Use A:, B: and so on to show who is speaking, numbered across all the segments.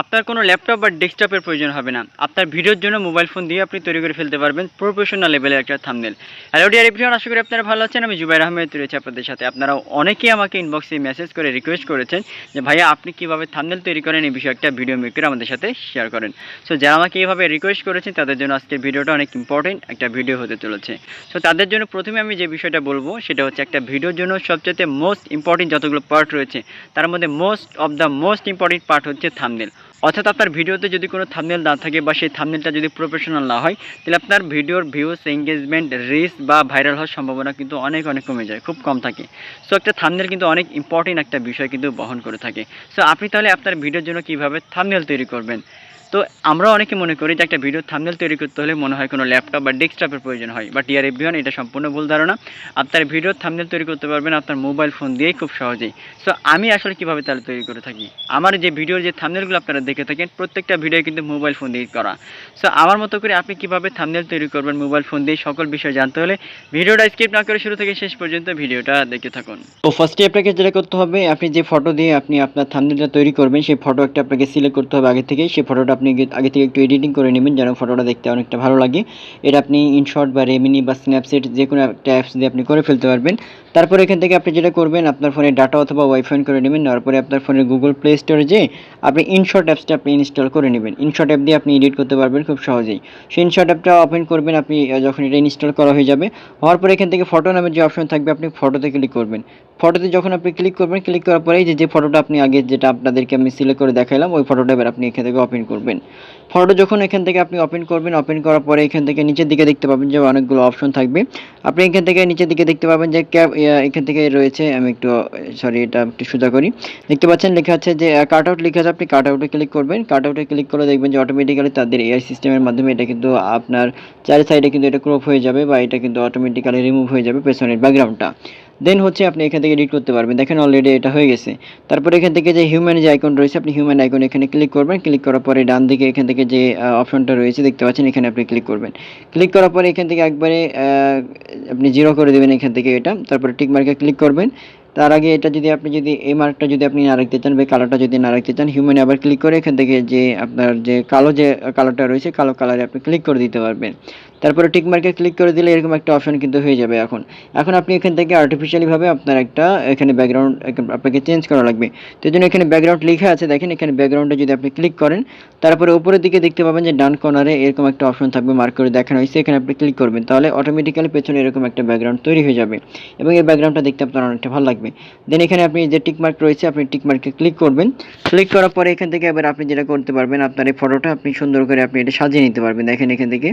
A: আপনার কোনো ল্যাপটপ বা ডেস্কটপের প্রয়োজন হবে না। আপনার ভিডিওর জন্য মোবাইল ফোন দিয়ে আপনি তৈরি করে ফেলতে পারবেন প্রফেশনাল লেভেলের একটা থাম্বনেল। হ্যালো ডিয়ার এভরিওয়ান, আশা করি আপনারা ভালো আছেন। আমি জুবাইর আহমেদ রয়েছে আপনাদের সাথে। আপনারা অনেকেই আমাকে ইনবক্সে মেসেজ করে রিকোয়েস্ট করেছেন যে ভাইয়া আপনি কীভাবে থাম্বনেল তৈরি করেন এই বিষয়ে একটা ভিডিও মেক করে আমাদের সাথে শেয়ার করেন। সো যারা আমাকে এইভাবে রিকোয়েস্ট করেছেন তাদের জন্য আজকের ভিডিওটা অনেক ইম্পর্টেন্ট একটা ভিডিও হতে চলেছে। সো তাদের জন্য প্রথমে আমি যে বিষয়টা বলবো সেটা হচ্ছে একটা ভিডিওর জন্য সবচেয়ে মোস্ট ইম্পর্টেন্ট যতগুলো পার্ট রয়েছে তার মধ্যে মোস্ট ইম্পর্টেন্ট পার্ট হচ্ছে থাম্বনেল। অর্থাৎ আপনার ভিডিওতে যদি কোনো থাম্বনেল না থাকে বা সেই থাম্বনেলটা যদি প্রফেশনাল না হয় তাহলে আপনার ভিডিওর ভিউজ, এঙ্গেজমেন্ট, রিচ বা ভাইরাল হওয়ার সম্ভাবনা কিন্তু অনেক কমে যায়, খুব কম থাকে। সো একটা থাম্বনেল কিন্তু অনেক ইম্পর্টেন্ট একটা বিষয় কিন্তু বহন করে থাকে। সো আপনি তাহলে আপনার ভিডিওর জন্য কীভাবে থাম্বনেল তৈরি করবেন? তো আমরা অনেকে মনে করি যে একটা ভিডিও থাম্বনেল তৈরি করতে হলে মনে হয় কোনো ল্যাপটপ বা ডেস্কটপের প্রয়োজন হয়, বাট ডিয়ার এভরিওয়ান, এটা সম্পূর্ণ ভুল ধারণা। আপনার ভিডিওর থাম্বনেল তৈরি করতে পারবেন আপনার মোবাইল ফোন দিয়েই খুব সহজেই। সো আমি আসলে কীভাবে তাহলে তৈরি করে থাকি, আমার যে ভিডিওর যে থাম্বনেলগুলো আপনারা দেখে থাকেন প্রত্যেকটা ভিডিও কিন্তু মোবাইল ফোন দিয়ে করা। সো আমার মতো করে আপনি কীভাবে থাম্বনেল তৈরি করবেন মোবাইল ফোন দিয়ে সকল বিষয় জানতে হলে ভিডিওটা স্কিপ না করে শুরু থেকে শেষ পর্যন্ত ভিডিওটা দেখতে থাকুন। তো ফার্স্টে আপনাকে যেটা করতে হবে, আপনি যে ফটো দিয়ে আপনি আপনার থাম্বনেলটা তৈরি করবেন সেই ফটো একটা আপনাকে সিলেক্ট করতে হবে আগে থেকেই। সেই ফটোটা আপনি আগে থেকে একটু এডিটিং করে নেবেন যেন ফটোটা দেখতে অনেকটা ভালো লাগে। এটা আপনি ইনশট বা রেমিনি বা স্ন্যাপচ্যাট যে কোনো একটা অ্যাপস দিয়ে আপনি করে ফেলতে পারবেন। তারপরে এখান থেকে আপনি যেটা করবেন, আপনার ফোনে ডাটা অথবা ওয়াইফাই করে নেবেন। নেওয়ার পরে আপনার ফোনের গুগল প্লে স্টোরে যেয়ে আপনি ইনশট অ্যাপসটা আপনি ইনস্টল করে নেবেন। ইনশট অ্যাপ দিয়ে আপনি এডিট করতে পারবেন খুব সহজেই। সেই ইনশট অ্যাপটা ওপেন করবেন আপনি যখন এটা ইনস্টল করা হয়ে যাবে। হওয়ার পরে এখান থেকে ফটো নামের যে অপশন থাকবে আপনি ফটোতে ক্লিক করবেন। ফটোতে যখন আপনি ক্লিক করবেন, ক্লিক করার পরে যে ফটোটা আপনি আগে যেটা আপনাদেরকে আমি সিলেক্ট করে দেখালাম ওই ফটোটা এবার আপনি এখান থেকে ওপেন করবেন। ফটো যখন এখান থেকে আপনি ওপেন করবেন, ওপেন করার পরে এখান থেকে নিচের দিকে দেখতে পাবেন যে অনেকগুলো অপশন থাকবে। আপনি এখান থেকে নিচের দিকে দেখতে পাবেন যে এখান থেকে রয়েছে, আমি একটু সরি এটা একটু সোজা করি। দেখতে পাচ্ছেন লেখা আছে যে কাট আউট লেখা আছে, আপনি কাট আউটে ক্লিক করবেন। কাট আউটে ক্লিক করে দেখবেন যে অটোমেটিক্যালি তাদের এআই সিস্টেমের মাধ্যমে এটা কিন্তু আপনার চারি সাইডে কিন্তু এটা ক্রপ হয়ে যাবে বা এটা কিন্তু অটোমেটিক্যালি রিমুভ হয়ে যাবে পেছনের ব্যাকগ্রাউন্ডটা। দেন হচ্ছে আপনি এখান থেকে এডিট করতে পারবেন। দেখেন অলরেডি এটা হয়ে গেছে। তারপরে এখান থেকে যে হিউম্যান যে আইকন রয়েছে আপনি হিউম্যান আইকন এখানে ক্লিক করবেন। ক্লিক করার পরে ডান দিকে এখান থেকে যে অপশনটা রয়েছে দেখতে পাচ্ছেন এখানে আপনি ক্লিক করবেন। ক্লিক করার পরে এখান থেকে একবারে আপনি 0 করে দেবেন এখান থেকে এটা। তারপরে টিক মার্কে ক্লিক করবেন। তার আগে এটা যদি আপনি এই মার্কটা যদি আপনি না রাখতে চান বা কালারটা যদি না রাখতে চান, হিউম্যানে আবার ক্লিক করে এখান থেকে যে আপনার যে কালো যে কালারটা রয়েছে কালো কালারে আপনি ক্লিক করে দিতে পারবেন। তারপরে টিক মার্কে ক্লিক করে দিলে এরকম একটা অপশন কিন্তু হয়ে যাবে। এখন আপনি এখান থেকে আর্টিফিশিয়ালিভাবে আপনার একটা এখানে ব্যাকগ্রাউন্ড আপনাকে চেঞ্জ করা লাগবে। তো এজন্য এখানে ব্যাকগ্রাউন্ড লেখা আছে, দেখেন এখানে ব্যাকগ্রাউন্ডে যদি আপনি ক্লিক করেন তারপরে উপরের দিকে দেখতে পাবেন যে ডান কর্নারে এরকম একটা অপশন থাকবে মার্ক করে দেখানো হয়েছে, এখানে আপনি ক্লিক করবেন। তাহলে অটোমেটিক্যালি পেছনে এরকম একটা ব্যাকগ্রাউন্ড তৈরি হয়ে যাবে এবং এই ব্যাকগ্রাউন্ডটা দেখতে আপনার অনেকটা ভালো লাগবে। দেন এখানে আপনি যে টিক মার্ক রয়েছে আপনি টিক মার্কে ক্লিক করবেন। ক্লিক করার পরে এখান থেকে এবার আপনি যেটা করতে পারবেন, আপনার এই ফটোটা আপনি সুন্দর করে আপনি এটা সাজিয়ে নিতে পারবেন। দেখেন এখান থেকে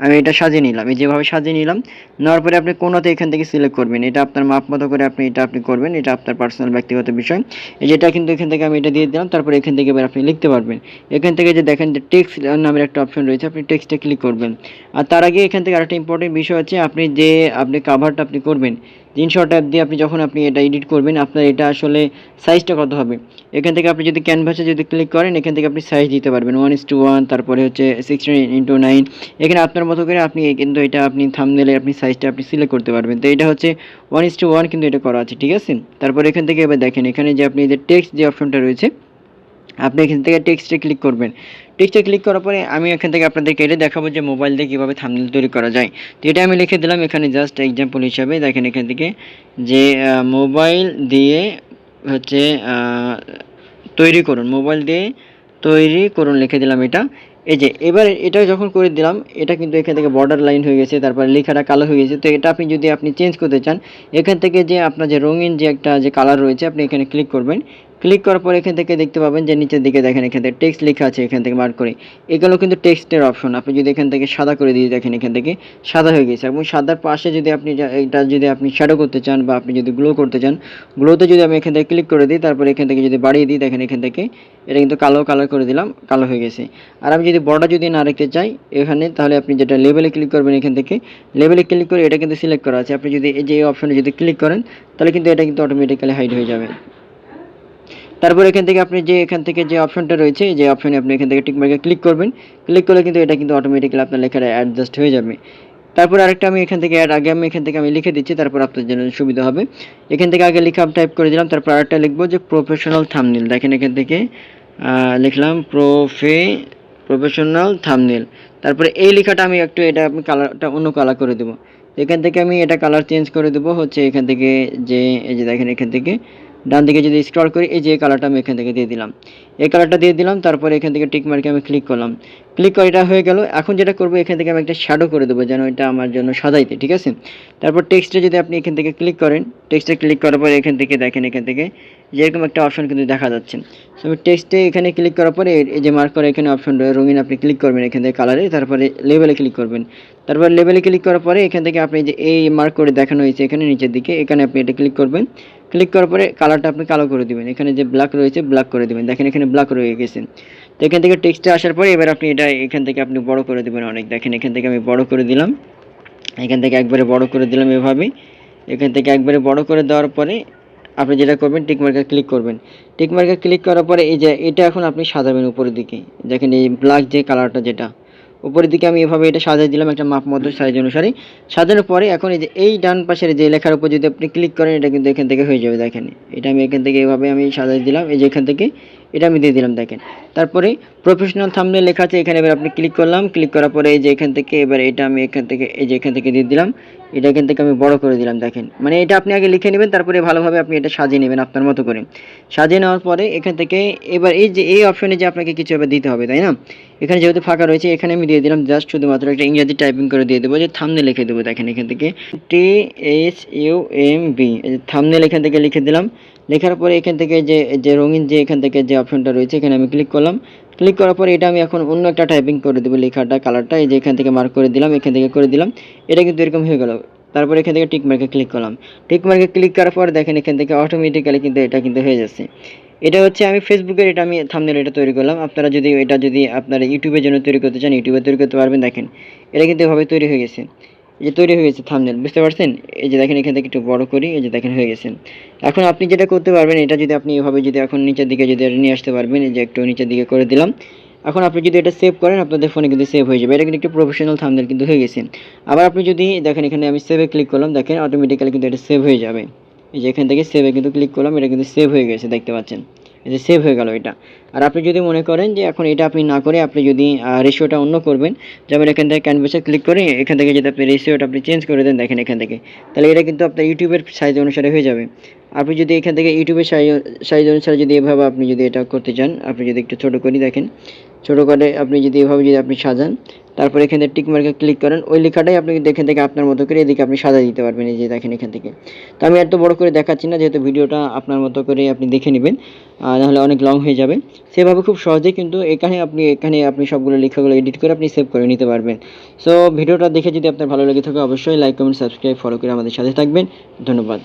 A: আমি এটা সাজিয়ে নিলাম, এই যেভাবে সাজিয়ে নিলাম। নেওয়ার পরে আপনি কোনোতে এখান থেকে সিলেক্ট করবেন, এটা আপনার মাপ মতো করে আপনি করবেন, এটা আপনার পার্সোনাল ব্যক্তিগত বিষয়। এই যেটা কিন্তু এখান থেকে আমি এটা দিয়ে দিলাম। তারপরে এখান থেকে এবার আপনি লিখতে পারবেন। এখান থেকে যে দেখেন যে টেক্সট নামের একটা অপশন রয়েছে আপনি টেক্সটে ক্লিক করবেন। আর তার আগে এখান থেকে আরেকটা ইম্পর্টেন্ট বিষয় হচ্ছে আপনি কাভারটা আপনি করবেন ইনশট অ্যাপ দিয়ে যখন আপনি এটা এডিট করবেন আপনার এটা আসলে সাইজটা কত হবে। এখান থেকে আপনি যদি ক্যানভাসে যদি ক্লিক করেন এখান থেকে আপনি সাইজ দিতে পারবেন 1:1, তারপরে হচ্ছে 16:9। এখানে আপনার মতো করে আপনি কিন্তু এটা আপনি থাম্বনেলের আপনি সাইজটা আপনি সিলেক্ট করতে পারবেন। তো এটা হচ্ছে 1:1 কিন্তু এটা করা আছে, ঠিক আছে। তারপরে এখান থেকে এবার দেখেন এখানে যে আপনি যে টেক্সট যে অপশনটা রয়েছে আপনি এখান থেকে টেক্সটে ক্লিক করবেন। টেক্সটে ক্লিক করার পরে আমি এখান থেকে আপনাদেরকে এটা দেখাবো যে মোবাইল দিয়ে কীভাবে থাম্বনেল তৈরি করা যায়। তো এটা আমি লিখে দিলাম এখানে জাস্ট এক্সাম্পল হিসাবে। দেখেন এখান থেকে যে মোবাইল দিয়ে হচ্ছে তৈরি করুন, মোবাইল দিয়ে তৈরি করুন লিখে দিলাম এটা। এই যে এবার এটা যখন করে দিলাম এটা কিন্তু এখান থেকে বর্ডার লাইন হয়ে গেছে, তারপরে লেখাটা কালো হয়ে গেছে। তো এটা আপনি যদি চেঞ্জ করতে চান এখান থেকে যে আপনার যে রঙিন যে একটা যে কালার রয়েছে আপনি এখানে ক্লিক করবেন। ক্লিক করার পর এখান থেকে দেখতে পাবেন যে নিচের দিকে দেখেন এখান থেকে টেক্সট লেখা আছে, এখান থেকে মার্ক করে এগুলো কিন্তু টেক্সটের অপশন। আপনি যদি এখান থেকে সাদা করে দিয়ে দেখেন এখান থেকে সাদা হয়ে গেছে এবং সাদার পাশে যদি আপনি এটা যদি আপনি শ্যাডো করতে চান বা আপনি যদি গ্লো করতে চান, গ্লোতে যদি আমি এখান থেকে ক্লিক করে দিই তারপরে এখান থেকে যদি বাড়িয়ে দিই দেখেন এখান থেকে এটা কিন্তু কালো কালার করে দিলাম, কালো হয়ে গেছে। আর আমি যদি বর্ডার যদি না রাখতে চাই এখানে তাহলে আপনি যেটা লেবেলে ক্লিক করবেন, এখান থেকে লেবেলে ক্লিক করে এটা কিন্তু সিলেক্ট করা আছে। আপনি যদি এই যে অপশনে যদি ক্লিক করেন তাহলে কিন্তু এটা কিন্তু অটোমেটিক্যালি হাইড হয়ে যাবে। তারপর এখান থেকে আপনি যে এখান থেকে যে অপশনটা রয়েছে যে অপশনে আপনি এখান থেকে টিক মার্কে ক্লিক করবেন। ক্লিক করলে কিন্তু এটা কিন্তু অটোমেটিক্যালি আপনার লেখাটা অ্যাডজাস্ট হয়ে যাবে। তারপর আরেকটা আমি এখান থেকে এখান থেকে আমি লিখে দিচ্ছি, তারপর আপনার জন্য সুবিধা হবে। এখান থেকে আগে লিখে টাইপ করে দিলাম, তারপর আরেকটা লিখবো যে প্রফেশনাল থাম্বনেল। দেখেন এখান থেকে
B: লিখলাম প্রফেশনাল থাম্বনেল। তারপরে এই লেখাটা আমি একটু এটা আমি কালারটা অন্য কালার করে দেবো। এখান থেকে আমি এটা কালার চেঞ্জ করে দেবো হচ্ছে এখান থেকে যে এই যে দেখেন এখান থেকে ডান দিকে যদি স্ক্রল করি এই যে কালারটা আমি এখান থেকে দিয়ে দিলাম, এই কালারটা দিয়ে দিলাম। তারপরে এখান থেকে টিক মার্কে আমি ক্লিক করলাম, ক্লিক করে এটা হয়ে গেল। এখন যেটা করবো এখান থেকে আমি একটা শ্যাডো করে দেবো যেন এটা আমার জন্য সাজাইতে, ঠিক আছে। তারপর টেক্সটে যদি আপনি এখান থেকে ক্লিক করেন, টেক্সটে ক্লিক করার পর এখান থেকে দেখেন এখান থেকে যেরকম একটা অপশন কিন্তু দেখা যাচ্ছে। সো আমি টেক্সটে এখানে ক্লিক করার পরে এই যে মার্ক করা এখানে অপশন রঙিন আপনি ক্লিক করবেন এখান থেকে কালারে, তারপরে লেবেলে ক্লিক করবেন। তারপর লেবেলে ক্লিক করার পরে এখান থেকে আপনি যে এই মার্ক করে দেখানো হয়েছে এখানে নিচের দিকে এখানে আপনি এটা ক্লিক করবেন। ক্লিক করার পরে কালারটা আপনি কালো করে দিবেন, এখানে যে ব্ল্যাক রয়েছে ব্ল্যাক করে দিবেন, দেখেন এখানে ব্ল্যাক রয়ে গেছে। তো এখান থেকে টেক্সটে আসার পরে এবার আপনি এটা এখান থেকে আপনি বড় করে দিবেন অনেক, দেখেন এখান থেকে আমি বড় করে দিলাম, এখান থেকে একবারে বড় করে দিলাম এভাবে। এখান থেকে একবারে বড় করে দেওয়ার পরে আপনি যেটা করবেন টিক মার্কে ক্লিক করবেন। টিক মার্কে ক্লিক করার পরে এই যে এটা এখন আপনি সাজাবেন উপরের দিকে, দেখেন এই ব্ল্যাক যে কালারটা যেটা উপরের দিকে আমি এভাবে এটা সাজিয়ে দিলাম একটা মাপ মতো সাইজ অনুসারে। সাজানোর পরে এখন এই যে এই ডান পাশের যে লেখার উপর যদি আপনি ক্লিক করেন এটা কিন্তু এখান থেকে হয়ে যাবে, দেখেন এটা আমি এখান থেকে এভাবে আমি সাজিয়ে দিলাম, এই যে এখান থেকে এটা আমি দিয়ে দিলাম দেখেন। তারপরে প্রফেশনাল থাম্বনেল লেখা আছে এখানে, এবার আপনি ক্লিক করলাম, ক্লিক করার পরে এই যে এখান থেকে এবার এটা আমি এখান থেকে এই যে এখান থেকে দিয়ে দিলাম, এটা এখান থেকে আমি বড় করে দিলাম দেখেন। মানে এটা আপনি আগে লিখে নেবেন তারপরে ভালোভাবে আপনি এটা সাজিয়ে নেবেন আপনার মতো করে। সাজিয়ে নেওয়ার পরে এখান থেকে এবার এই যে এই অপশনে যে আপনাকে কিছু এবার দিতে হবে তাই না, এখানে যেহেতু ফাঁকা রয়েছে এখানে আমি দিয়ে দিলাম জাস্ট শুধুমাত্র একটা ইংরেজি টাইপিং করে দিয়ে দেবো যে থাম্বনেল লিখে দেবো, দেখেন এখান থেকে THUMB থাম্বনেল এখান থেকে লিখে দিলাম। লেখার পরে এখান থেকে যে রঙিন যে এখান থেকে যে অপশনটা রয়েছে এখানে আমি ক্লিক করলাম। ক্লিক করার পরে এটা আমি এখন অন্য একটা টাইপিং করে দেবো লেখাটা কালারটা, এই যে এখান থেকে মার্ক করে দিলাম, এখান থেকে করে দিলাম, এটা কিন্তু এরকম হয়ে গেল। তারপরে এখান থেকে টিক মার্কে ক্লিক করলাম, টিক মার্কে ক্লিক করার পর দেখেন এখান থেকে অটোমেটিক্যালি কিন্তু এটা কিন্তু হয়ে যাচ্ছে। এটা হচ্ছে আমি ফেসবুকের এটা আমি থাম্বনেল এটা তৈরি করলাম। আপনারা যদি এটা যদি আপনারা ইউটিউবের জন্য তৈরি করতে চান ইউটিউবে তৈরি করতে পারবেন। দেখেন এটা কিন্তু এভাবে তৈরি হয়ে গেছে, এই যে তৈরি হয়ে গেছে থাম্বনেল, বুঝতে পারছেন। এই যে দেখেন এখান থেকে একটু বড় করি, এই যে দেখেন হয়ে গেছে। এখন আপনি যেটা করতে পারবেন এটা যদি আপনি এভাবে যদি এখন নিচের দিকে যদি নিয়ে আসতে পারবেন, এই যে একটু নিচের দিকে করে দিলাম। এখন আপনি যদি এটা সেভ করেন আপনাদের ফোনে কিন্তু সেভ হয়ে যাবে, এটা কিন্তু একটু প্রফেশনাল থাম্বনেল কিন্তু হয়ে গেছে। আবার আপনি যদি দেখেন এখানে আমি সেভে ক্লিক করলাম, দেখেন অটোমেটিক্যালি কিন্তু এটা সেভ হয়ে যাবে। এই যে এখান থেকে সেভে কিন্তু ক্লিক করলাম, এটা কিন্তু সেভ হয়ে গেছে দেখতে পাচ্ছেন, এই যে সেভ হয়ে গেল এটা। আর আপনি যদি মনে করেন যে এখন এটা আপনি না করে আপনি যদি রেশিওটা অন্য করবেন, যেমন এখান থেকে ক্যানভাসে ক্লিক করে এখান থেকে যদি আপনি রেশিওটা আপনি চেঞ্জ করে দেন দেখেন এখান থেকে, তাহলে এটা কিন্তু আপনার ইউটিউবের সাইজ অনুসারে হয়ে যাবে। আপনি যদি এখান থেকে ইউটিউবের সাইজ অনুসারে যদি এভাবে আপনি যদি এটা করতে চান, আপনি যদি একটু ছোটো করি দেখেন, ছোটো করে আপনি যদি এভাবে যদি আপনি সাজান, তারপর এখান থেকে টিক মার্কে ক্লিক করেন, ওই লেখাটাই আপনি কিন্তু এখান থেকে আপনার মতো করে এদিকে আপনি সাজা দিতে পারবেন, এই যে দেখেন এখান থেকে। তো আমি এত বড় করে দেখাচ্ছি না যেহেতু ভিডিওটা আপনার মতো করে আপনি দেখে নেবেন, নাহলে অনেক লং হয়ে যাবে। সেভাবে খুব সহজেই কিন্তু এখানে আপনি সবগুলো লেখাগুলো এডিট করে আপনি সেভ করে নিতে পারবেন। সো ভিডিওটা দেখে যদি আপনার ভালো লেগে থাকে অবশ্যই লাইক কমেন্ট সাবস্ক্রাইব ফলো করে আমাদের সাথে থাকবেন। ধন্যবাদ।